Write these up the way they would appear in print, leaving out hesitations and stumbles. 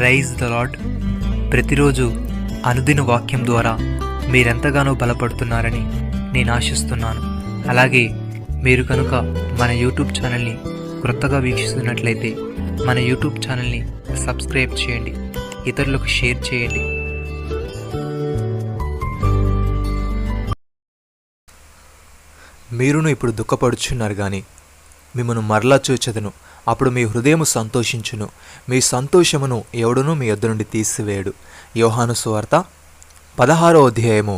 Rise the lord. ప్రతిరోజు అనుదిన వాక్యం ద్వారా మీరెంతగానో బలపడుతున్నారని నేను ఆశిస్తున్నాను. అలాగే మీరు కనుక మన యూట్యూబ్ ఛానల్ని క్రొత్తగా వీక్షిస్తున్నట్లయితే మన యూట్యూబ్ ఛానల్ని సబ్స్క్రైబ్ చేయండి, ఇతరులకు షేర్ చేయండి. మీరును ఇప్పుడు దుఃఖపడుచున్నారు గాని మిమ్మను మరలా చూచెదను, అప్పుడు మీ హృదయము సంతోషించును, మీ సంతోషమును ఎవడునూ మీ యొద్ద నుండి తీసివేయడు. యోహాను సువార్త 16వ అధ్యాయము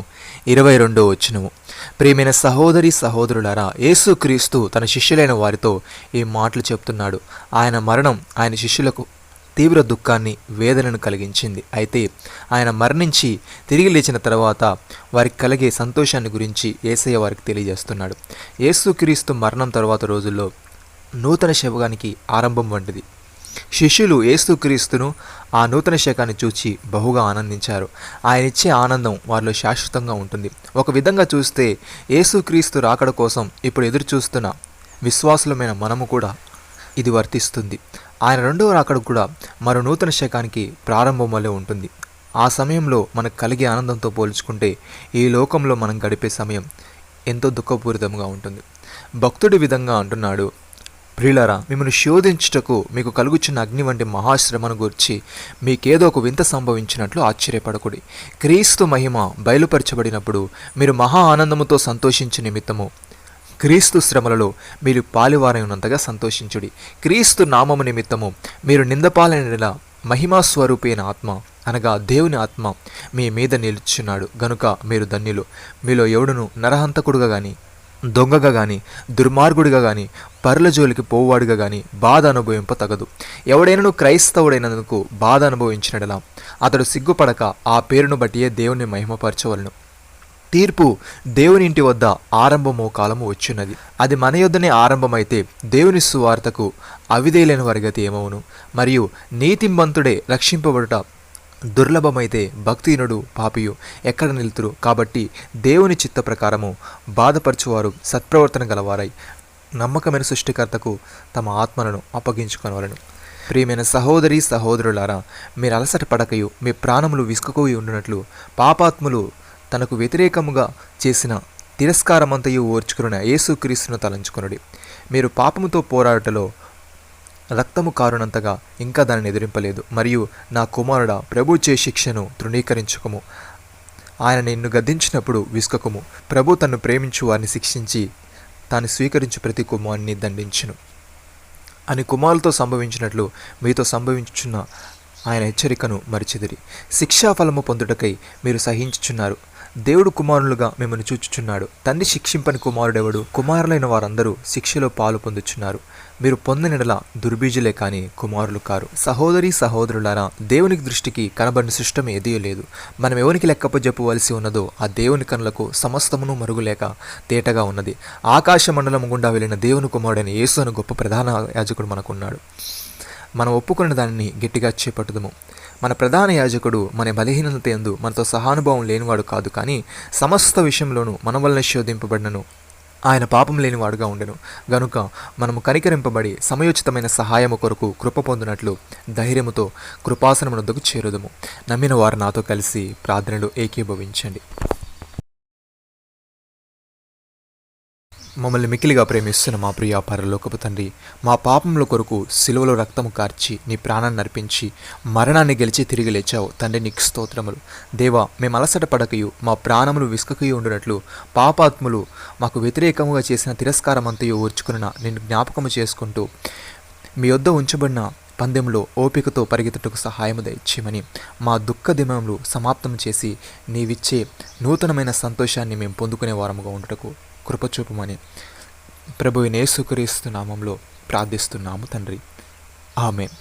22వ వచనము. ప్రియమైన సహోదరి సహోదరులారా, యేసుక్రీస్తు తన శిష్యులైన వారితో ఈ మాటలు చెప్తున్నాడు. ఆయన మరణం ఆయన శిష్యులకు తీవ్ర దుఃఖాన్ని, వేదనను కలిగించింది. అయితే ఆయన మరణించి తిరిగి లేచిన తర్వాత వారికి కలిగే సంతోషాన్ని గురించి యేసయ్య వారికి తెలియజేస్తున్నాడు. యేసుక్రీస్తు మరణం తర్వాత రోజుల్లో నూతన శకానికి ఆరంభం వంటిది. శిష్యులు యేసుక్రీస్తును ఆ నూతన శకాన్ని చూచి బహుగా ఆనందించారు. ఆయన ఇచ్చే ఆనందం వారిలో శాశ్వతంగా ఉంటుంది. ఒక విధంగా చూస్తే యేసుక్రీస్తు రాకడ కోసం ఇప్పుడు ఎదురు చూస్తున్న విశ్వాసులమైన మనము కూడా ఇది వర్తిస్తుంది. ఆయన రెండవ రాకడ కూడా మరో నూతన శకానికి ప్రారంభం వల్లే ఉంటుంది. ఆ సమయంలో మనకు కలిగే ఆనందంతో పోల్చుకుంటే ఈ లోకంలో మనం గడిపే సమయం ఎంతో దుఃఖపూరితంగా ఉంటుంది. భక్తుడి విధంగా అంటున్నాడు, ప్రియులారా, మిమ్మల్ని శోధించుటకు మీకు కలుగుచున్న అగ్ని వంటి మహాశ్రమను గూర్చి మీకేదో ఒక వింత సంభవించినట్లు ఆశ్చర్యపడకుడి. క్రీస్తు మహిమ బయలుపరచబడినప్పుడు మీరు మహా ఆనందముతో సంతోషించే నిమిత్తము క్రీస్తు శ్రమలలో మీరు పాలువారై ఉన్నంతగా సంతోషించుడి. క్రీస్తు నామము నిమిత్తము మీరు నిందపాలైన మహిమా స్వరూపైన ఆత్మ అనగా దేవుని ఆత్మ మీ మీద నిలుచున్నాడు గనుక మీరు ధన్యులు. మీలో ఎవడును నరహంతకుడుగా గాని, దొంగగా గాని, దుర్మార్గుడిగా గాని, పరుల జోలికి పోవాడుగా గాని బాధ అనుభవింప తగదు. ఎవడైనను క్రైస్తవుడైనందుకు బాధ అనుభవించినడలా అతడు సిగ్గుపడక ఆ పేరును బట్టియే దేవుని మహిమపరచవలను. తీర్పు దేవుని ఇంటి వద్ద ఆరంభమో కాలము వచ్చున్నది. అది మన యొద్దనే ఆరంభమైతే దేవుని సువార్తకు అవిధేయులైన వారి గతి ఏమవును? మరియు నీతిమంతుడే రక్షింపబడుట దుర్లభమైతే భక్తిహీనుడు పాపియు ఎక్కడ నిలుతురు? కాబట్టి దేవుని చిత్త ప్రకారము బాధపరచువారు సత్ప్రవర్తన గలవారై నమ్మకమైన సృష్టికర్తకు తమ ఆత్మలను అప్పగించుకొనవలెను. ప్రియమైన సహోదరి సహోదరులారా, మీరు అలసట పడకయు మీ ప్రాణములు విసుకుపోయి ఉండునట్లు పాపాత్ములు తనకు వ్యతిరేకముగా చేసిన తిరస్కారమంతయు ఓర్చుకున్న యేసుక్రీస్తును తలంచుకొనుడి. మీరు పాపముతో పోరాటలో రక్తము కారునంతగా ఇంకా దానిని ఎదిరింపలేదు. మరియు నా కుమారుడా, ప్రభు చే శిక్షను తృణీకరించుకము. ఆయన నిన్ను గద్దించినప్పుడు విసుకకుము. ప్రభు తన్ను ప్రేమించు వారిని శిక్షించి తాను స్వీకరించు ప్రతి కుమారుని దండించును అని కుమారులతో సంభవించినట్లు మీతో సంభవించుచున్న ఆయన హెచ్చరికను మరిచిదిరి. శిక్షాఫలము పొందుటకై మీరు సహించుచున్నారు. దేవుడు కుమారులుగా మిమ్మల్ని చూచుచున్నాడు. తండ్రి శిక్షింపని కుమారుడెవడు? కుమారులైన వారందరూ శిక్షలో పాలు పొందుచున్నారు. మీరు పొందినడలా దుర్బీజులే కాని కుమారులు కారు. సహోదరి సహోదరులారా, దేవునికి దృష్టికి కనబడిన సృష్టం ఏదీ లేదు. మనం ఎవరికి లెక్కప్పజెప్పవలసి ఉన్నదో ఆ దేవుని కనులకు సమస్తమును మరుగులేక తేటగా ఉన్నది. ఆకాశ మండలం గుండా వెళ్ళిన దేవుని కుమారుడైన యేసు అను గొప్ప ప్రధాన యాజకుడు మనకున్నాడు. మనం ఒప్పుకున్న దానిని గట్టిగా చేపట్టుదము. మన ప్రధాన యాజకుడు మన బలహీనత యందు మనతో సహానుభావం లేనివాడు కాదు, కానీ సమస్త విషయంలోనూ మన వలన శోధింపబడినను ఆయన పాపం లేనివాడుగా ఉండెను. గనుక మనము కనికరింపబడి సమయోచితమైన సహాయము కొరకు కృప పొందినట్లు ధైర్యముతో కృపాసనమునొద్దకు చేరుదము. నమ్మిన వారు నాతో కలిసి ప్రార్థనలు ఏకీభవించండి. మమ్మల్ని మిక్కిలిగా ప్రేమిస్తున్న మా ప్రియ పరలోకపు తండ్రి, మా పాపముల కొరకు సిలువలో రక్తము కార్చి నీ ప్రాణాన్ని అర్పించి మరణాన్ని గెలిచి తిరిగి లేచావు తండ్రి, నీకు స్తోత్రములు. దేవా, మేము అలసట పడకయు మా ప్రాణములు విసుకకయు ఉండినట్లు పాపాత్ములు మాకు వ్యతిరేకముగా చేసిన తిరస్కారమంతయు ఓర్చుకున్న నిన్ను జ్ఞాపకము చేసుకుంటూ మీ యొద్ద ఉంచబడిన పందెంలో ఓపికతో పరిగెత్తుటకు సహాయము దయచేయమని, మా దుఃఖ దినములు సమాప్తం చేసి నీవిచ్చే నూతనమైన సంతోషాన్ని మేము పొందుకునే వారముగా ఉండుటకు కృపచూపమని ప్రభువైన యేసుక్రీస్తు నామములో ప్రార్థిస్తున్నాము తండ్రి. ఆమేన్.